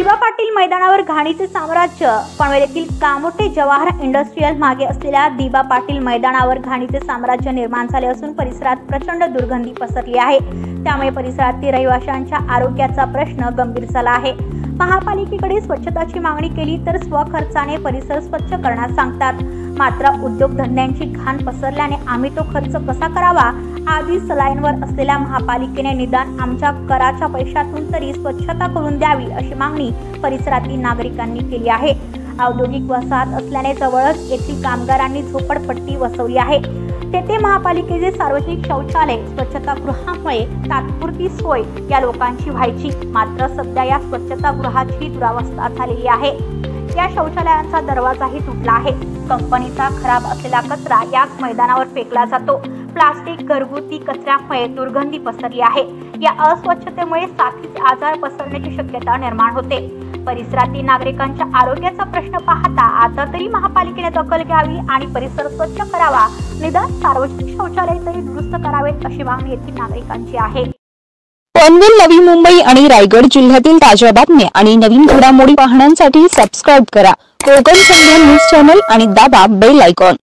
दिवा पाटील मैदानावर घाणीचे साम्राज्य। पनवेल येथील कामोठे जवाहर इंडस्ट्रियल मागे असलेल्या दिवा पाटील मैदानावर घाणीचे साम्राज्य निर्माण झाले असून परिसरात प्रचंड दुर्गंधी पसरली आहे। त्यामुळे परिसरातील रहिवाशांच्या आरोग्याचा प्रश्न गंभीर झाला आहे। महापालिकेकडे स्वच्छताची मागणी केली तर स्वखर्चाने परिसर स्वच्छ करण्यास सांगतात, मात्र उद्योगधंद्यांची घाण पसरल्याने आम्ही तो खर्च कसा करावा। आधी सलाईनवर असलेल्या महापालिकेने निदान आमच्या कराच्या पैशातून तरी स्वच्छता करून द्यावी अशी मागणी परिसरातील नागरिकांनी केली आहे। औद्योगिक वसाहत असल्याने जवळच येथील कामगारांनी झोपडपट्टी वसवली आहे। तेथे महापालिकेचे सार्वजनिक शौचालय स्वच्छतागृहामुळे तात्पुरती सोय या लोकांची व्हायची, मात्र सध्या या स्वच्छतागृहाची दुरावस्था झालेली आहे। या शौचालयांचा दरवाजाही तुटला आहे। कंपनीचा खराब असलेला कचरा याच मैदानावर फेकला जातो। प्लास्टिक घरगुती कचऱ्यामुळे दुर्गंधी पसरली आहे। या अस्वच्छतेमुळे साथीचे आजार पसरण्याची शक्यता निर्माण होते। परिसरातील नागरिकांच्या आरोग्याचा प्रश्न पाहता आता तरी महापालिकेने दखल घ्यावी आणि परिसर स्वच्छ करावा, निदान सार्वजनिक शौचालय तरी दुरुस्त करावेत अशी मागणी येथील नागरिकांची आहे। पनवेल, नवी मुंबई आणि रायगड जिल्ह्यातील ताज्या बातम्या आणि नवीन घडामोडी पाहण्यासाठी सबस्क्राइब करा कोकण संध्या न्यूज चॅनल आणि दाबा बेल आयकॉन।